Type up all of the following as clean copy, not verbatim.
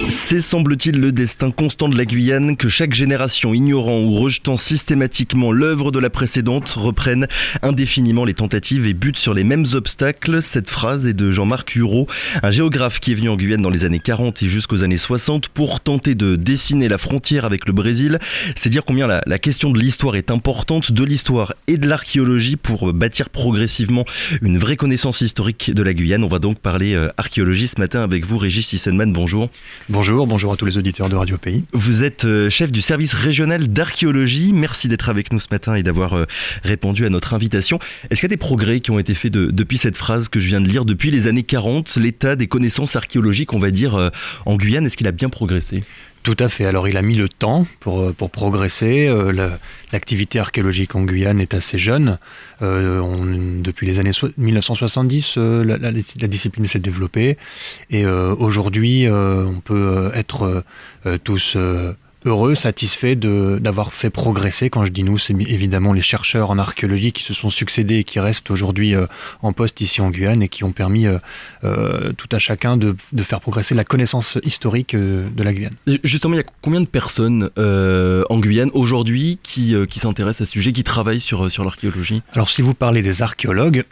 C'est semble-t-il le destin constant de la Guyane que chaque génération, ignorant ou rejetant systématiquement l'œuvre de la précédente, reprenne indéfiniment les tentatives et bute sur les mêmes obstacles. Cette phrase est de Jean-Marc Hureau, un géographe qui est venu en Guyane dans les années 40 et jusqu'aux années 60 pour tenter de dessiner la frontière avec le Brésil. C'est dire combien la question de l'histoire est importante, de l'histoire et de l'archéologie pour bâtir progressivement une vraie connaissance historique de la Guyane. On va donc parler archéologie ce matin avec vous, Régis Sisselman, bonjour. Bonjour à tous les auditeurs de Radio Pays. Vous êtes chef du service régional d'archéologie. Merci d'être avec nous ce matin et d'avoir répondu à notre invitation. Est-ce qu'il y a des progrès qui ont été faits depuis cette phrase que je viens de lire, depuis les années 40, l'état des connaissances archéologiques, on va dire, en Guyane, est-ce qu'il a bien progressé ? Tout à fait. Alors, il a mis le temps pour progresser. L'activité archéologique en Guyane est assez jeune. Depuis les années 1970, la discipline s'est développée. Et aujourd'hui, on peut être tous heureux, satisfaits d'avoir fait progresser. Quand je dis nous, c'est évidemment les chercheurs en archéologie qui se sont succédés et qui restent aujourd'hui en poste ici en Guyane et qui ont permis tout à chacun de faire progresser la connaissance historique de la Guyane. Justement, il y a combien de personnes en Guyane aujourd'hui qui s'intéressent à ce sujet, qui travaillent sur l'archéologie ? Alors, si vous parlez des archéologues,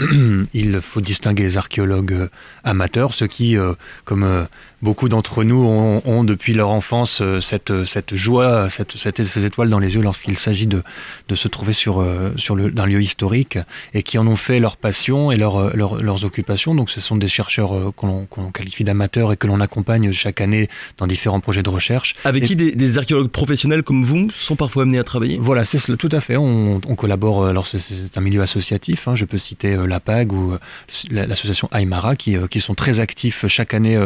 il faut distinguer les archéologues amateurs, ceux qui, comme beaucoup d'entre nous ont depuis leur enfance cette joie, ces étoiles dans les yeux lorsqu'il s'agit de se trouver d'un lieu historique et qui en ont fait leur passion et leurs occupations. Donc ce sont des chercheurs qu'on qualifie d'amateurs et que l'on accompagne chaque année dans différents projets de recherche. Avec qui des archéologues professionnels comme vous sont parfois amenés à travailler ? Voilà, c'est tout à fait. On collabore, alors c'est un milieu associatif, je peux citer l'APAG ou l'association Aymara qui sont très actifs chaque année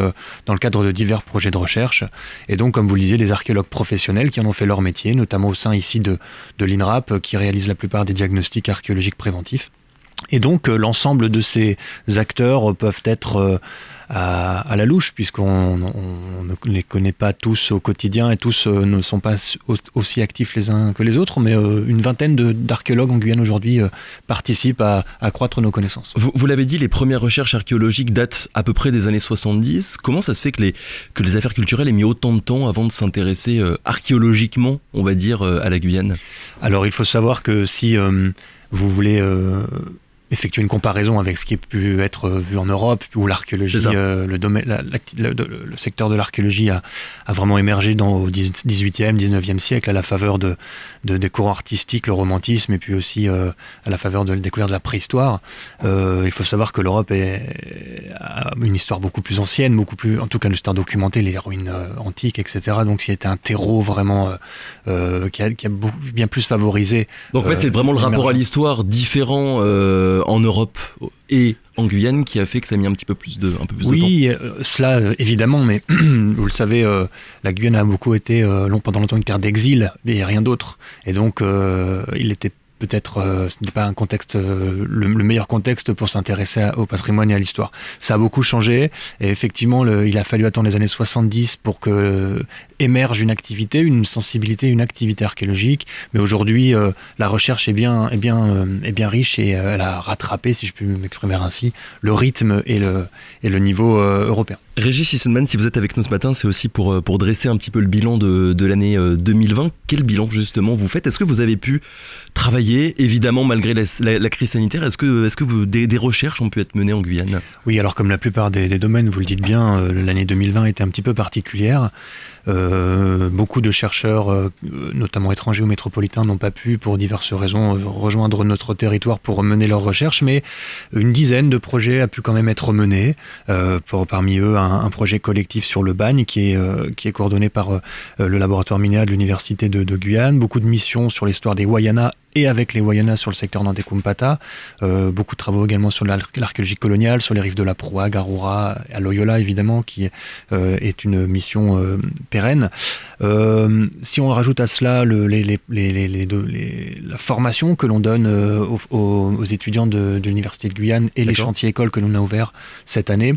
dans le cadre de divers projets de recherche. Et donc, comme vous le disiez, des archéologues professionnels qui en ont fait leur métier, notamment au sein ici de l'INRAP, qui réalise la plupart des diagnostics archéologiques préventifs. Et donc, l'ensemble de ces acteurs peuvent être à la louche, puisqu'on ne les connaît pas tous au quotidien et tous ne sont pas aussi actifs les uns que les autres, mais une vingtaine d'archéologues en Guyane aujourd'hui participent à accroître nos connaissances. Vous l'avez dit, les premières recherches archéologiques datent à peu près des années 70. Comment ça se fait que les affaires culturelles aient mis autant de temps avant de s'intéresser archéologiquement, on va dire, à la Guyane ? Alors, il faut savoir que si vous voulez effectuer une comparaison avec ce qui a pu être vu en Europe, où l'archéologie, le secteur de l'archéologie a vraiment émergé au 18e, 19e siècle à la faveur des courants artistiques, le romantisme, et puis aussi à la faveur de la découverte de la préhistoire. Il faut savoir que l'Europe a une histoire beaucoup plus ancienne, beaucoup plus, en tout cas une histoire documentée, les ruines antiques, etc. Donc c'était un terreau vraiment qui a bien plus favorisé. Donc en fait c'est vraiment le rapport à l'histoire différent en Europe et en Guyane qui a fait que ça a mis un peu plus de temps. Oui, cela évidemment, mais vous le savez, la Guyane a beaucoup été pendant longtemps une terre d'exil, et rien d'autre. Et donc il était peut-être, ce n'est pas un contexte, le meilleur contexte pour s'intéresser au patrimoine et à l'histoire. Ça a beaucoup changé, et effectivement, il a fallu attendre les années 70 pour que émerge une activité, une sensibilité, une activité archéologique. Mais aujourd'hui, la recherche est bien riche et elle a rattrapé, si je puis m'exprimer ainsi, le rythme et le niveau européen. Régis Sisselman, si vous êtes avec nous ce matin, c'est aussi pour dresser un petit peu le bilan de l'année 2020. Quel bilan justement vous faites ? Est-ce que vous avez pu travailler, évidemment malgré la crise sanitaire ? Est-ce que des recherches ont pu être menées en Guyane ? Oui, alors comme la plupart des domaines, vous le dites bien, l'année 2020 était un petit peu particulière. Beaucoup de chercheurs, notamment étrangers ou métropolitains, n'ont pas pu, pour diverses raisons, rejoindre notre territoire pour mener leurs recherches, mais une dizaine de projets a pu quand même être menés. Parmi eux, un projet collectif sur le Bagne qui est coordonné par le laboratoire Minéa de l'Université de Guyane. Beaucoup de missions sur l'histoire des Wayana et avec les Wayana sur le secteur d'Antekumpata. Beaucoup de travaux également sur l'archéologie coloniale, sur les rives de la Proa, Garoura, à Loyola évidemment, qui est une mission pérenne. Si on rajoute à cela la formation que l'on donne aux étudiants de l'Université de Guyane et les chantiers écoles que l'on a ouverts cette année,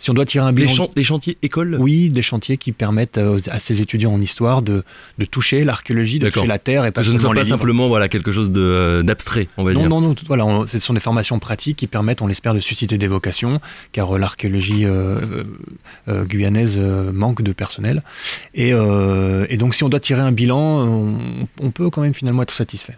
Si on doit tirer un bilan... Les chantiers écoles ? Oui, des chantiers qui permettent à ces étudiants en histoire de toucher l'archéologie, de toucher la terre et pas seulement les livres. Ce ne sont pas simplement quelque chose d'abstrait, on va dire. Non, voilà, ce sont des formations pratiques qui permettent, on l'espère, de susciter des vocations, car l'archéologie guyanaise manque de personnel. Et donc, si on doit tirer un bilan, on peut quand même finalement être satisfait.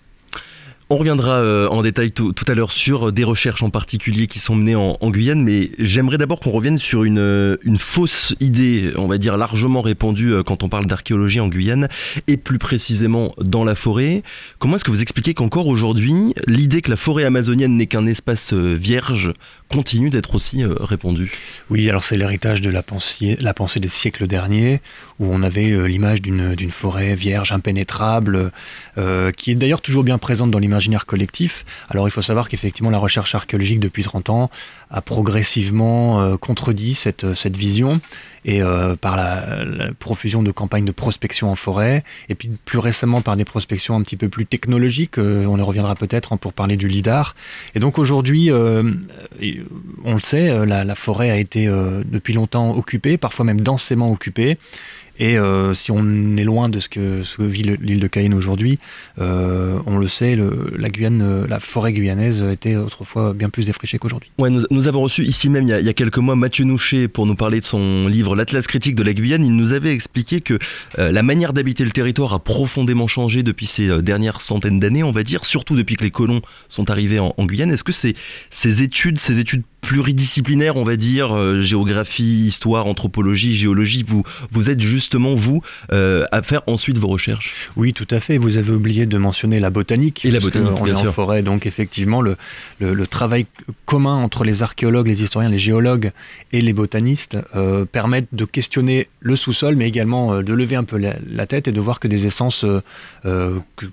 On reviendra en détail tout à l'heure sur des recherches en particulier qui sont menées en Guyane, mais j'aimerais d'abord qu'on revienne sur une fausse idée, on va dire largement répandue quand on parle d'archéologie en Guyane, et plus précisément dans la forêt. Comment est-ce que vous expliquez qu'encore aujourd'hui, l'idée que la forêt amazonienne n'est qu'un espace vierge continue d'être aussi répandue ? Oui, alors c'est l'héritage de la pensée des siècles derniers, où on avait l'image d'une forêt vierge, impénétrable, qui est d'ailleurs toujours bien présente dans l'imaginaire collectif. Alors il faut savoir qu'effectivement la recherche archéologique depuis 30 ans a progressivement contredit cette vision, et par la profusion de campagnes de prospection en forêt, et puis plus récemment par des prospections un petit peu plus technologiques, on y reviendra peut-être pour parler du lidar. Et donc aujourd'hui, on le sait, la forêt a été depuis longtemps occupée, parfois même densément occupée. Et si on est loin de ce que vit l'île de Cayenne aujourd'hui, on le sait, la forêt guyanaise était autrefois bien plus défrichée qu'aujourd'hui. Ouais, nous avons reçu ici même il y a quelques mois Mathieu Nouchet pour nous parler de son livre L'Atlas critique de la Guyane. Il nous avait expliqué que la manière d'habiter le territoire a profondément changé depuis ces dernières centaines d'années, on va dire, surtout depuis que les colons sont arrivés en Guyane. Est-ce que ces études pluridisciplinaires, on va dire, géographie, histoire, anthropologie, géologie, vous êtes justement, à faire ensuite vos recherches? Oui, tout à fait. Vous avez oublié de mentionner la botanique. Et la botanique, on est en forêt, donc effectivement, le travail commun entre les archéologues, les historiens, les géologues et les botanistes permettent de questionner le sous-sol, mais également de lever un peu la tête et de voir que des essences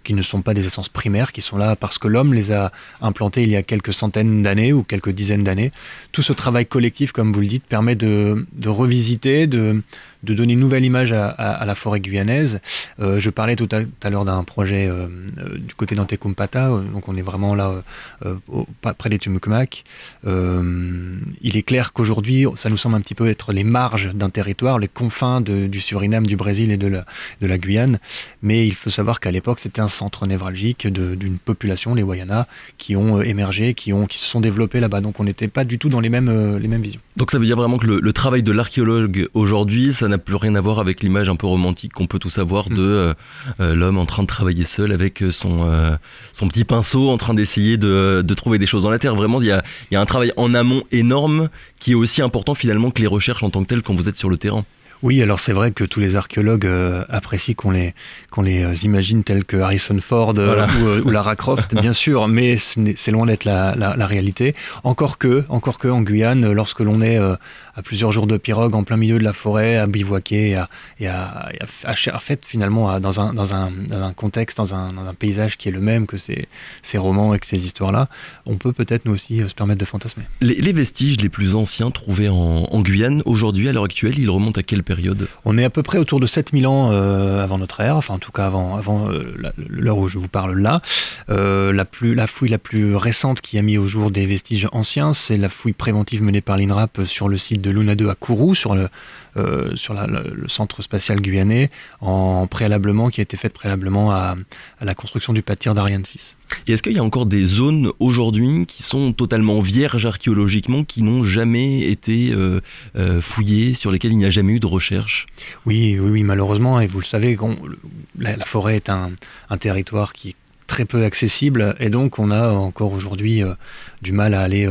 qui ne sont pas des essences primaires, qui sont là parce que l'homme les a implantées il y a quelques centaines d'années ou quelques dizaines d'années. Tout ce travail collectif, comme vous le dites, permet de revisiter, de donner une nouvelle image à la forêt guyanaise. Je parlais tout à l'heure d'un projet du côté d'Antekumpata, donc on est vraiment là près des Tumucumac. Il est clair qu'aujourd'hui, ça nous semble un petit peu être les marges d'un territoire, les confins du Suriname, du Brésil et de la Guyane, mais il faut savoir qu'à l'époque, c'était un centre névralgique d'une population, les Wayana, qui ont émergé, qui se sont développés là-bas, donc on n'était pas du tout dans les mêmes visions. Donc ça veut dire vraiment que le travail de l'archéologue aujourd'hui, ça n'a plus rien à voir avec l'image un peu romantique qu'on peut tous avoir de l'homme en train de travailler seul avec son petit pinceau en train d'essayer de trouver des choses dans la terre. Vraiment, il y a un travail en amont énorme qui est aussi important finalement que les recherches en tant que telles quand vous êtes sur le terrain. Oui, alors c'est vrai que tous les archéologues apprécient qu'on les imagine tels que Harrison Ford ou Lara Croft, bien sûr, mais c'est loin d'être la réalité. Encore que en Guyane, lorsque l'on est à plusieurs jours de pirogue en plein milieu de la forêt, à bivouaquer et à fait finalement dans un contexte, dans un paysage qui est le même que ces romans et que ces histoires-là, on peut-être nous aussi se permettre de fantasmer. Les vestiges les plus anciens trouvés en Guyane, aujourd'hui, à l'heure actuelle, ils remontent à quelle période ? On est à peu près autour de 7000 ans avant notre ère, enfin en tout cas avant l'heure où je vous parle là. La fouille la plus récente qui a mis au jour des vestiges anciens, c'est la fouille préventive menée par l'INRAP sur le site de Luna 2 à Kourou, sur le centre spatial guyanais, qui a été faite préalablement à la construction du pâtir d'Ariane 6. Et est-ce qu'il y a encore des zones aujourd'hui qui sont totalement vierges archéologiquement, qui n'ont jamais été fouillées, sur lesquelles il n'y a jamais eu de recherche ? Oui, malheureusement, et vous le savez, la forêt est un territoire qui est très peu accessible, et donc on a encore aujourd'hui du mal à aller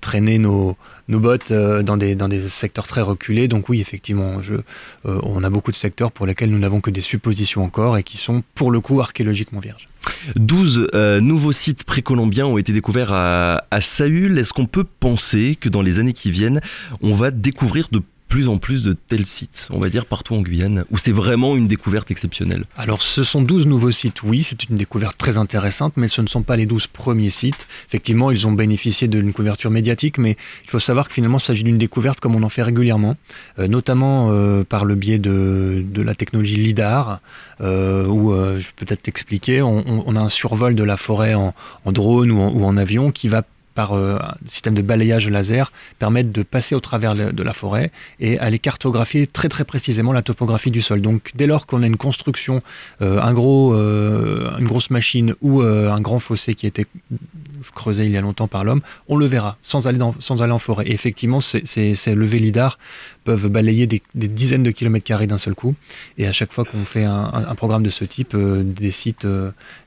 traîner nos bottes dans des secteurs très reculés. Donc oui, effectivement, on a beaucoup de secteurs pour lesquels nous n'avons que des suppositions encore et qui sont pour le coup archéologiquement vierges. 12 nouveaux sites précolombiens ont été découverts à Saül. Est-ce qu'on peut penser que dans les années qui viennent, on va découvrir de plus en plus de tels sites, on va dire partout en Guyane, où c'est vraiment une découverte exceptionnelle? Alors ce sont 12 nouveaux sites, oui, c'est une découverte très intéressante, mais ce ne sont pas les 12 premiers sites. Effectivement, ils ont bénéficié d'une couverture médiatique, mais il faut savoir que finalement il s'agit d'une découverte comme on en fait régulièrement, notamment par le biais de la technologie lidar, où je peux peut-être t'expliquer, on a un survol de la forêt en drone ou en avion qui va par un système de balayage laser, permettent de passer au travers de la forêt et aller cartographier très très précisément la topographie du sol. Donc dès lors qu'on a une construction, une grosse machine ou un grand fossé qui a été creusé il y a longtemps par l'homme, on le verra sans aller en forêt. Et effectivement, ces levées lidar peuvent balayer des dizaines de kilomètres carrés d'un seul coup. Et à chaque fois qu'on fait un programme de ce type, des sites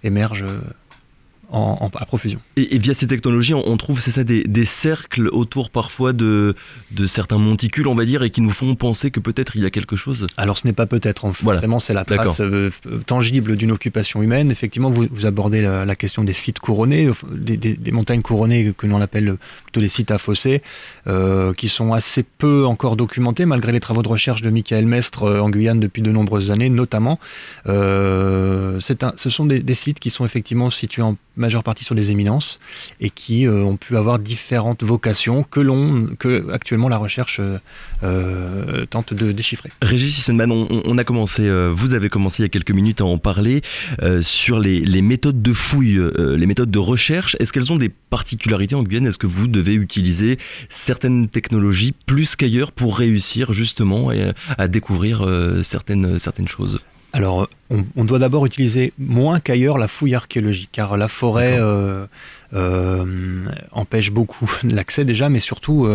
émergent à profusion. Et via ces technologies, on trouve, c'est ça, des cercles autour parfois de certains monticules, on va dire, et qui nous font penser que peut-être il y a quelque chose. Alors ce n'est pas peut-être, forcément c'est la trace tangible d'une occupation humaine. Effectivement, vous abordez la question des sites couronnés, des montagnes couronnées que l'on appelle plutôt les sites à fossés, qui sont assez peu encore documentés, malgré les travaux de recherche de Michael Mestre en Guyane depuis de nombreuses années, notamment. Ce sont des sites qui sont effectivement situés en majeure partie sur des éminences et qui ont pu avoir différentes vocations que actuellement la recherche tente de déchiffrer. Régis Sissenman, vous avez commencé il y a quelques minutes à en parler sur les méthodes de fouille, les méthodes de recherche. Est-ce qu'elles ont des particularités en Guyane? Est-ce que vous devez utiliser certaines technologies plus qu'ailleurs pour réussir justement à découvrir certaines choses? Alors, on doit d'abord utiliser moins qu'ailleurs la fouille archéologique, car la forêt empêche beaucoup l'accès déjà, mais surtout,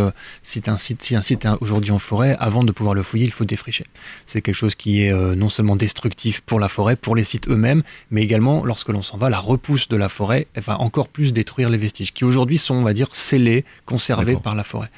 si un site est aujourd'hui en forêt, avant de pouvoir le fouiller, il faut défricher. C'est quelque chose qui est non seulement destructif pour la forêt, pour les sites eux-mêmes, mais également, lorsque l'on s'en va, la repousse de la forêt va encore plus détruire les vestiges, qui aujourd'hui sont, on va dire, scellés, conservés par la forêt.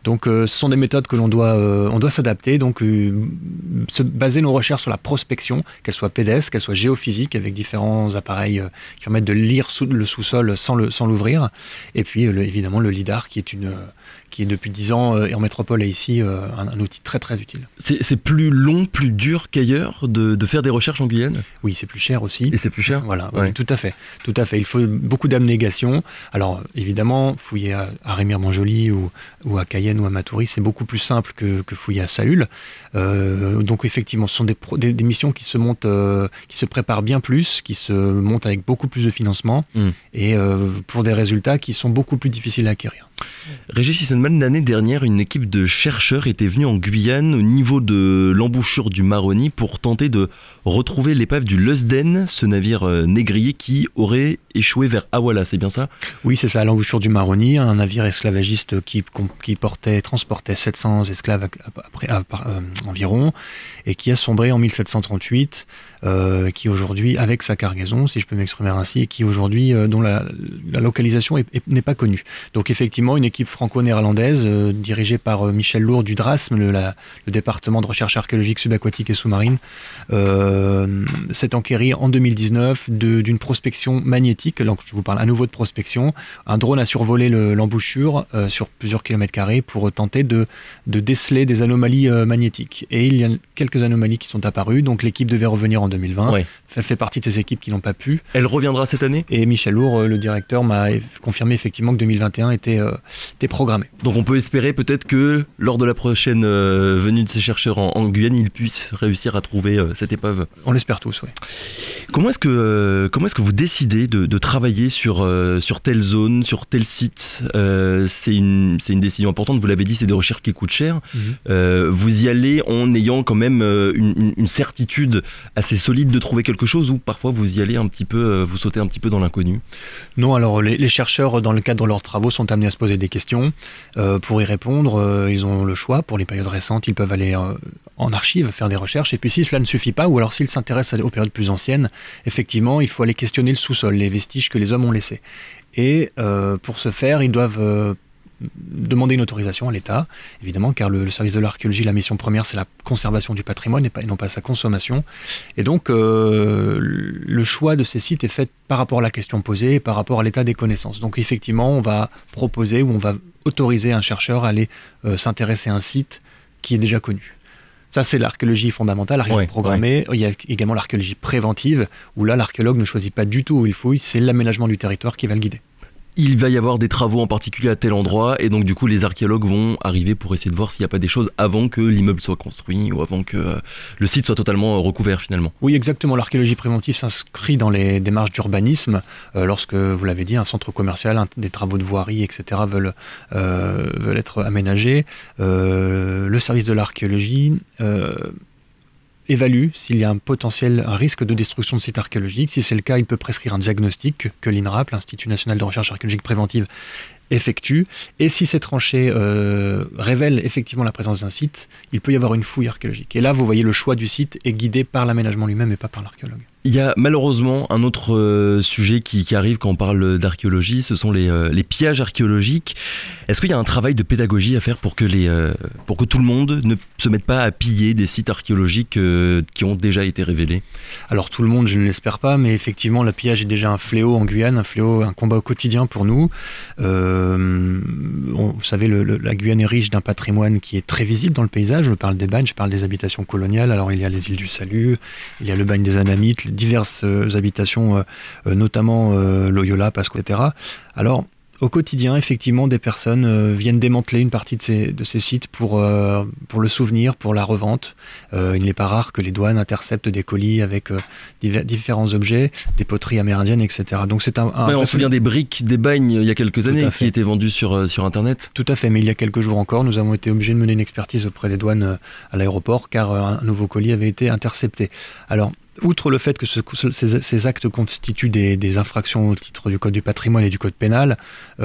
Donc, ce sont des méthodes que l'on doit s'adapter, donc se baser nos recherches sur la prospection, qu'elle soit pédestre, qu'elle soit géophysique, avec différents appareils qui permettent de lire le sous-sol sans l'ouvrir. Et puis, évidemment, le lidar, qui est depuis 10 ans et en métropole et ici un outil très très utile. C'est plus long, plus dur qu'ailleurs de faire des recherches en Guyane? Oui, c'est plus cher aussi. Et c'est plus cher? Voilà, oui, tout à fait. Il faut beaucoup d'abnégation. Alors évidemment, fouiller à Remire-Montjoly ou à Cayenne ou à Matoury, c'est beaucoup plus simple que fouiller à Saül. Donc effectivement, ce sont des missions qui se montent, qui se préparent bien plus, qui se montent avec beaucoup plus de financement et pour des résultats qui sont beaucoup plus difficiles à acquérir. Régis Sissenman, l'année dernière, une équipe de chercheurs était venue en Guyane au niveau de l'embouchure du Maroni pour tenter de retrouver l'épave du Leusden, ce navire négrier qui aurait échoué vers Awala, c'est bien ça? Oui, c'est ça, à l'embouchure du Maroni, un navire esclavagiste qui transportait 700 esclaves environ, et qui a sombré en 1738, qui aujourd'hui, avec sa cargaison, si je peux m'exprimer ainsi, et qui aujourd'hui, dont la localisation n'est pas connue. Donc effectivement, une équipe franco-néerlandaise dirigée par Michel Lourd du DRASM, le département de recherche archéologique subaquatique et sous-marine, s'est enquéri en 2019 d'une prospection magnétique. Donc je vous parle à nouveau de prospection. Un drone a survolé l'embouchure sur plusieurs kilomètres carrés pour tenter de déceler des anomalies magnétiques. Et il y a quelques anomalies qui sont apparues, donc l'équipe devait revenir en 2020. Ouais. Elle fait partie de ces équipes qui n'ont pas pu. Elle reviendra cette année? Et Michel Lourd, le directeur, m'a confirmé effectivement que 2021 était programmé. Donc on peut espérer peut-être que lors de la prochaine venue de ces chercheurs en Guyane, ils puissent réussir à trouver cette épave. On l'espère tous, oui. Comment est-ce que vous décidez de travailler sur telle zone, sur tel site? C'est une décision importante, vous l'avez dit, c'est des recherches qui coûtent cher. Vous y allez en ayant quand même une certitude assez solide de trouver quelque chose, ou parfois vous y allez un petit peu, vous sautez un petit peu dans l'inconnu? Non, alors les chercheurs, dans le cadre de leurs travaux, sont amenés à se poser des questions. Pour y répondre, ils ont le choix. Pour les périodes récentes, ils peuvent aller en archive, faire des recherches. Et puis si cela ne suffit pas, ou alors s'ils s'intéressent aux périodes plus anciennes, effectivement, il faut aller questionner le sous-sol, les vestiges que les hommes ont laissés. Et pour ce faire, ils doivent demander une autorisation à l'État, évidemment, car le service de l'archéologie, la mission première, c'est la conservation du patrimoine et non pas sa consommation. Et donc, le choix de ces sites est fait par rapport à la question posée et par rapport à l'état des connaissances. Donc, effectivement, on va proposer ou on va autoriser un chercheur à aller s'intéresser à un site qui est déjà connu. Ça, c'est l'archéologie fondamentale, l'archéologie programmée. Il y a également l'archéologie préventive, où là, l'archéologue ne choisit pas du tout où il fouille, c'est l'aménagement du territoire qui va le guider. il va y avoir des travaux en particulier à tel endroit, et donc du coup les archéologues vont arriver pour essayer de voir s'il n'y a pas des choses avant que l'immeuble soit construit ou avant que le site soit totalement recouvert finalement. Oui, exactement. L'archéologie préventive s'inscrit dans les démarches d'urbanisme. Lorsque, vous l'avez dit, un centre commercial, des travaux de voirie, etc. veulent être aménagés, le service de l'archéologie évalue s'il y a un risque de destruction de site archéologique. Si c'est le cas, il peut prescrire un diagnostic que l'INRAP, l'Institut national de recherche archéologique préventive, effectue. Et si ces tranchées révèlent effectivement la présence d'un site, il peut y avoir une fouille archéologique. Et là, vous voyez, le choix du site est guidé par l'aménagement lui-même et pas par l'archéologue. Il y a malheureusement un autre sujet qui arrive quand on parle d'archéologie, ce sont les pillages archéologiques. Est-ce qu'il y a un travail de pédagogie à faire pour que tout le monde ne se mette pas à piller des sites archéologiques qui ont déjà été révélés? Alors tout le monde, je ne l'espère pas, mais effectivement, le pillage est déjà un fléau en Guyane, un combat au quotidien pour nous. Vous savez, la Guyane est riche d'un patrimoine qui est très visible dans le paysage. Je parle des bagnes, je parle des habitations coloniales. Alors il y a les îles du Salut, il y a le bagne des Anamites, diverses habitations, notamment Loyola, Pasco, etc. Alors, au quotidien, effectivement, des personnes viennent démanteler une partie de ces sites pour le souvenir, pour la revente. Il n'est pas rare que les douanes interceptent des colis avec différents objets, des poteries amérindiennes, etc. Donc c'est on se souvient des briques, des bagnes il y a quelques années qui étaient vendues sur Internet. Tout à fait, mais il y a quelques jours encore, nous avons été obligés de mener une expertise auprès des douanes à l'aéroport car un nouveau colis avait été intercepté. Alors, outre le fait que ces actes constituent des infractions au titre du Code du patrimoine et du Code pénal,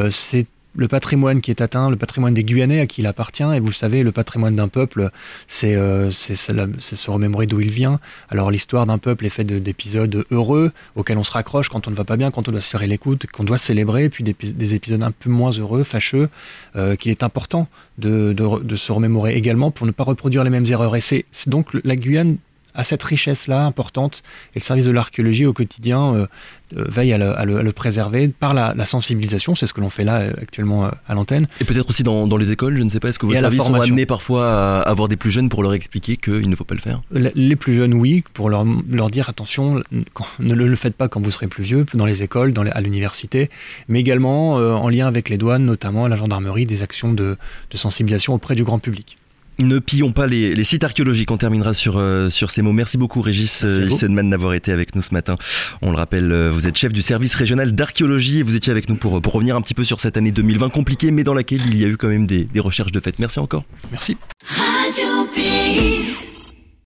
c'est le patrimoine qui est atteint, le patrimoine des Guyanais à qui il appartient. Et vous le savez, le patrimoine d'un peuple, c'est se remémorer d'où il vient. Alors l'histoire d'un peuple est faite d'épisodes heureux auxquels on se raccroche quand on ne va pas bien, quand on doit se serrer les coudes, qu'on doit célébrer, puis des épisodes un peu moins heureux, fâcheux, qu'il est important de se remémorer également pour ne pas reproduire les mêmes erreurs. Et c'est donc la Guyane à cette richesse-là importante, et le service de l'archéologie au quotidien veille à le préserver par la sensibilisation. C'est ce que l'on fait là actuellement à l'antenne. Et peut-être aussi dans les écoles, je ne sais pas, est-ce que vos services sont amenés parfois à avoir des plus jeunes pour leur expliquer qu'il ne faut pas le faire? Les plus jeunes, oui, pour leur dire attention, ne le faites pas quand vous serez plus vieux, dans les écoles, à l'université, mais également en lien avec les douanes, notamment à la gendarmerie, des actions de sensibilisation auprès du grand public. Ne pillons pas les sites archéologiques, on terminera sur ces mots. Merci beaucoup Régis Hussenman d'avoir été avec nous ce matin. On le rappelle, vous êtes chef du service régional d'archéologie et vous étiez avec nous pour revenir un petit peu sur cette année 2020 compliquée mais dans laquelle il y a eu quand même des recherches de fait. Merci encore. Merci.